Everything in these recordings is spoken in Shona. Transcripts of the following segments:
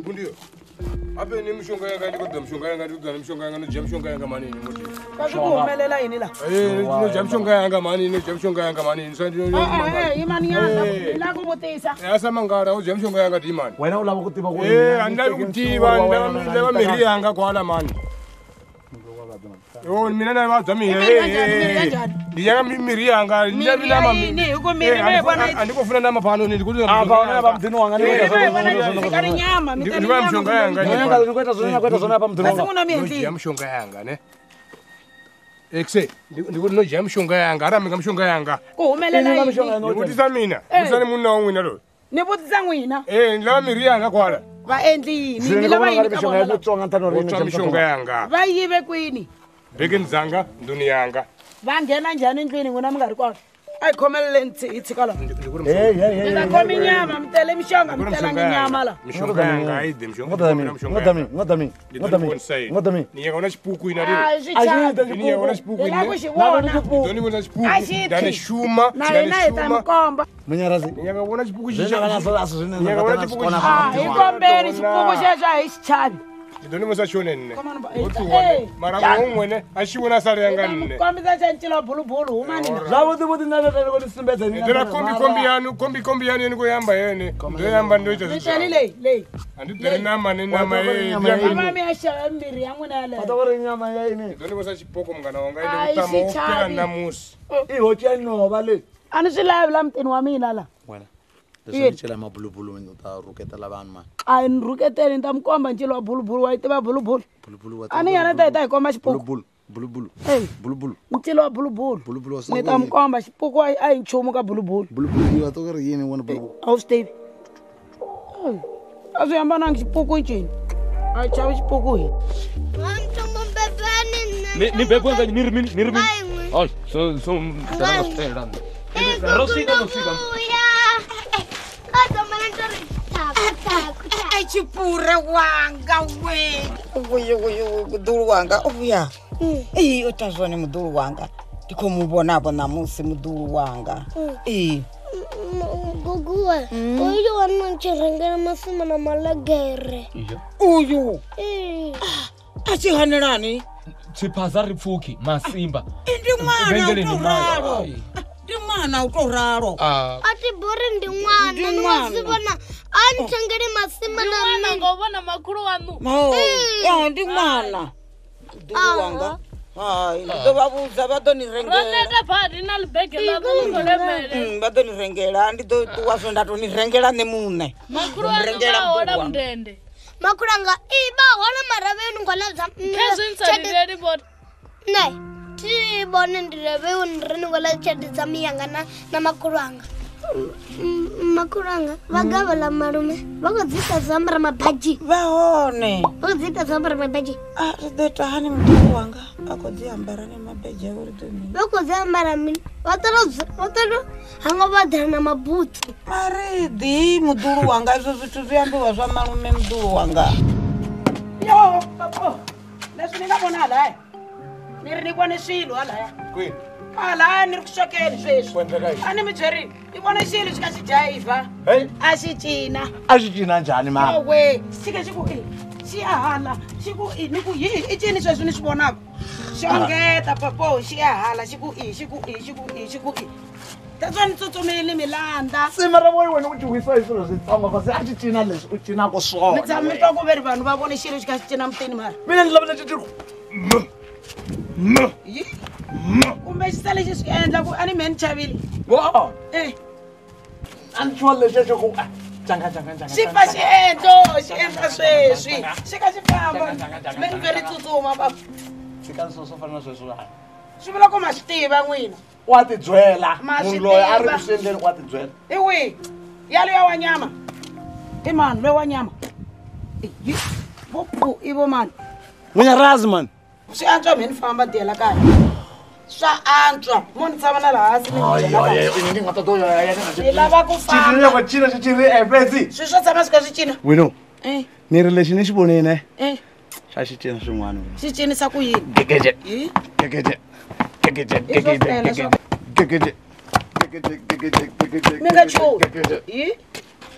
Bundio. Abe ni mshonga yanga ndiko mshonga yanga ndiko mshonga yanga no jam mshonga yanga manini moti. Kakumelela yini la? No jam mshonga yanga manini no jam mshonga yanga manini. So ndio. Imani yanga ila kubutisa. Yasa mangara o jam mshonga yanga dimani. Wena ulaba kutiba ko. Andali kutiba ndaba miri yanga kwala mani. Yo mina na mazami ndiya miri yanga ndabi na mami ni uko miri me bwana andiko funa na mapano ni ndikuti Bana ba mtino wanga ni kari nyama mitani mshonga yanga ni kweta zona hapa mtino wanga Asinguna mienti jam mshonga yanga ne exe ndikuti no jam mshonga yanga ara minga mshonga yanga kumelela yini ndikuti mina usane munna wina lo ni butisa ngwina ndaba miri yanga kwala va endli ni milava yini ka bona tsonga ntano jam mshonga yanga va yive kwini beke nzanga nduni yanga va nghena njhani endlwini n'wina mi nga ri kona a hi khomelele ntshitshi ka laha mi nga khomi nyama mi tele mixonga mi telangi nyama laha mshonga yanga ayide mshonga ni yanga una xipuku ina ni yanga una xipuku ila ku xi vona doni una xipuku dani shuma na hina hi ta mi komba munyarazi ni yanga una xipuku xi hi kombeni xipuku xexo a hi xi chavi doni musa shonenne mara ngwene a xi vona sari yanga nne kombisa xa ncilo bulubulu humanina zavuti na ko simbeza ni ndira kombi yanu ni ko yamba yene ndo yamba ndo ita miteli leyi andi tere nama ni nama ama mi ya xava mbirhi ya n'wina yaleyo patavori nyama ya yini doni musa xipoko mungana wanga ile kutama ukela namusi I hotia nhova le a ni swi lavi la mutini wa mina la wena leswi cela mabulubulu ni ta ruketela vanhu ma a ni rhuketeli ni ta mi komba ncilo wa bulubulu wa yi tiva bulubulu a ni yana ta hi ta hi komba xipuku bulubulu ncilo wa bulubulu ni ta mi komba xipuku a hi nchumu ka bulubulu wa to ri yini wona bulubulu a wu swi tivi a swi hambanangi xipuku ncini a chavi xipuku hi ni bebwe nga ni ri mini ay so tana stela rosika chipura wanga we mudulu wanga uya utazone mudulu wanga ndikomubonavo namusi mudulu wanga guguwe uyu wanonchirengera masima na malegere uyu achihanelani chiphaza ri pfuki masimba ndi mwana utoraro ati bori ndi mwana niwasivona anchengeri masima na mwana ngobona makuru wanu ndi mwana mudulu wanga hayi nditovavuza vatonirengela vatonirengela nditotuwaso ndatonirengela nemune makuru wanu mndende makuranga iba wala maraveni ngona kezwinsalileli bot ne tibone ndireve ndireni wala chati zamiyanga na makuranga makuranga vagavala marume vakodzita zambara mabhaji vahone vakodzita zambara mabhaji rideta hani mudulu wanga akodziambara nemabhaji auridoni vakodziambara mini vatoro hanga vadhara na mabhutsu maridi mudulu wanga izvo zvithu zviyambiwa zva marume mudulu wanga yo leswi ni nga vona halaya ni ri ni vone swilo halaya halaya ni ri ku xokeni sweswi a ni mi byerini ni vona xilo xi ka xi jayivha a xi cina a xi cina njhani ma we xi ke xi ku xi ya hala xi ku ni ku yi i cini sweswi ni swi vonaka Shongeta papo xihala xiku Tatswani tsutsumile milanda. Simara wena u wisa hi swilo switsongo kasi a cina leswi u cinaka swona. Mi tshama to ku veri vanhu va vone xilo xi ka xi cina mutini mara. Mina ni lava leswi Kumbe xi sale xi swi endla ku ani meni chavile. Wow. A ni chwa leswi ku janga. Xi fa xi endla sweswi. Xi ka xi famba. Meni veri tsutsuma papa. Xi ka swo fana na sweswo. Swi vula ku ma swi tiva n'wina. Wa ti byela munhu loyi a ri ku swi endleni wa ti byela. I wihi? Yaloye wa nyama. I mani loyi wa nyama. I vo mani. Munyarazi man. Swi antswa meni famba tiyela kaya. Swa antswa. Mo ni tshama na laha hansi ni byela kaya. Ni nga ta to ya Ni lava ku famba. Cina ku cina xi ri efetsi. Swi swo tshama swi ka swi cina. Wino. Ni ri lexi ni xi vonile. Xa xi cina swin'wana. Xi cinisa ku yini? Gegeje. Mi nga chuhi.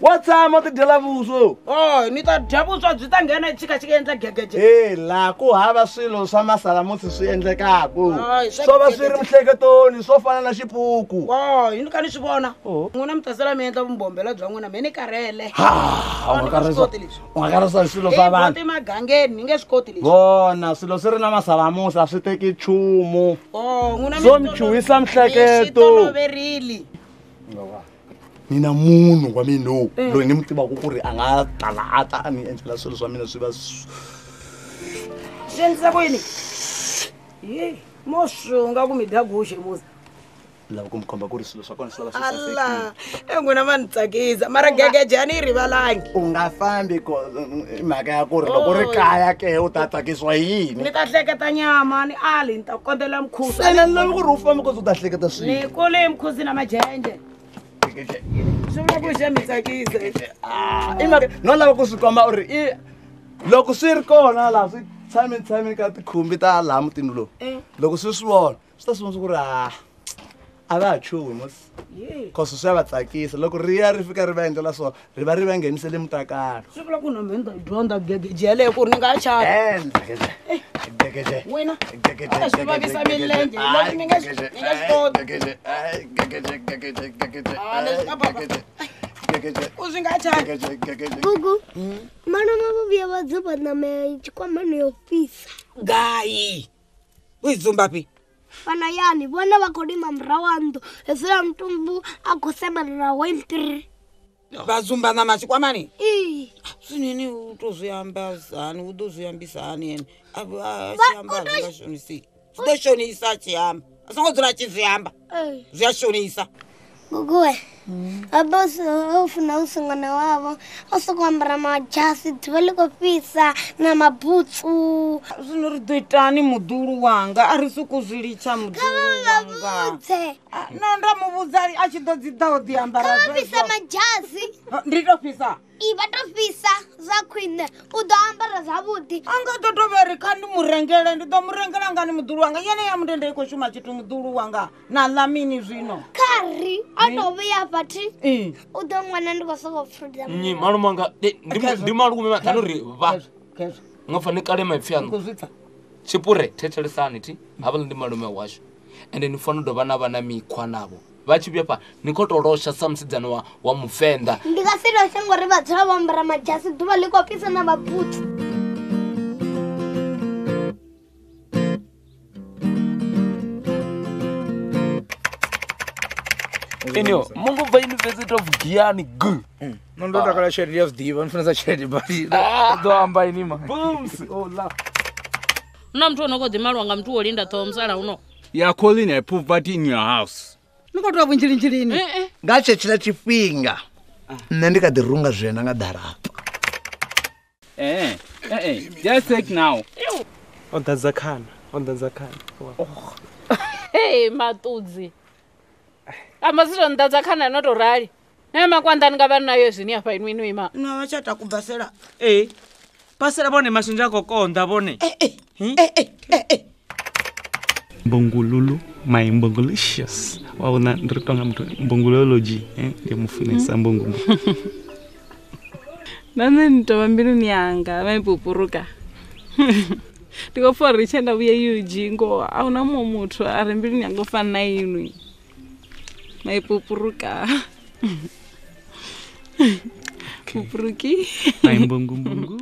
Wa tshama ti dyela vuswo. Ni ta dya vuswa byi ta nghena chika xi endla gegeje. La ku hava swilo swa masalamusi swi endlekaku. Hayi, swa Swo va swi ri mihleketoni swo fana na xipuku. Yini ka ni swi vona. N'wina mi tasela mi endla vumbombela bya n'wina mi ni karhele. U nga karisa swilo swa vanhu. Ti magangeni ni nge swi koti leswi. Vona swilo swi ri na masalamusi a swi teki nchumu. N'wina Swo mi chuhisa miehleketo. Swi toloverile. Mina munhu wa mina loyi ni mi tivaka ku ri a nga tala a ta ni endlela swilo swa mina swi va swi endlisa ku yini? Mo swunga ku mi dya guxe musa. lava ku mi komba ku ri swilo swa kona swi lava swi Allah, n'wina va ni tsakisa mara gegeje a ni yi rivalangi. u nga fambi mhaka ya ku ri loko ri kaya ke u ta tsakisiwa yini. Ni ta hleketa nyama ni ali ni ta kombela mukhusa. Ene ni lavi ku ri u famba koze u ta hleketa swilo. Ni kule mukhusi na majenje. Swi vula ku xa mi tsakisa. No lava ku swi komba u ri loko swi ri kona laha swi tshameni ka tikhumbi ta laha mutini lowu loko swi swi vona swi ta swi vona ku ri a va ha chuhi mos cause swi ya va tsakisa loko ri ya ri fika ri va endlela swona ri va ri va nghenisele mutakalo. Swi vula ku na mina ni ta dyondza gegeje yaleyo ku ri ni nga chavi. Wena swi vavisa milenge leswi ni nga swi koti. U swi nga chavi. Gugu, mana mavuya va dzuba na me chikwamani yo fisa. Gayi. U yi dzumba pi? Vana yani vona va kodima mrawando leswi mtumbu a gosemela wentri. Va dzumba na machikwamani? Swinene u to swi ambazani u to swi ambisani yena a xiamba nga xonisi swi to xonisa xihamba a swi ngo dzula xi swi hamba swi ya xonisa. Guguwe abos ufuna usungana wavo usukwambara majasi tivele ko fisa na mabutsu swino ri doitani mudulu wanga a ri suku zwi litsha mudulu wanga na nda muvudza a tshi ḓo dzi ḓa o ḓi ambara zwa fisa majasi ndi to fisa iba to fisa za khwine u ḓo ambara zwavhuḓi a nga ḓo to veri kha ndi murengele ndi ḓo murengela ngani mudulu wanga yene ya mundende i khou shuma tshithu mudulu wanga na ḽa mini zwino khari a to vhuya bathi u ḓo ṅwana ndi khou sokou fruta nyi malume anga ndi malume mathano ri va nga fane kale maipfi ano tshipure thetshelesani thi havha ndi malume washu ende ni fana do vana vana mikhwa navho vha tshi vhuya ni khou to losha sa musidzana wa mufenda ndi nga si loshe ngori vha dzula vho ambara majasi ḓuvha ḽi khou fhisa na mabutsu. Enyo, mungu va University of Giyani G. Non do takala shedi of diva, nfuna shedi bali. Do amba inima. Booms. Oh la. Una mtu onoko dhimalwa nga mtu olinda thomsala uno. You are calling a poverty in your house. Niko to vunjilini. Nga tshetsela tshifhinga nne ndi kha ḓi runga zwena nga darapa. Just take now. On the Zakhan. Hey matudzi. Amasiro ndadza khana noto rali. Na makwanda ngaba nayo zwini hapa inwini ima. No vachata kubasela. Pasela bone masunja kokonda bone. Mbongululu, my mbongulicious. Waona ndiritonga mtu mbongulology, ndio mufunesa mbongu. Nane nitobambinu nyanga, maipupuruka. ndi khou pfa uri tshe nda vhuya Eugene a huna muṅwe muthu a re mbiluni yanga u fana na inwi maipupuruka pupuruki maimbungumbungu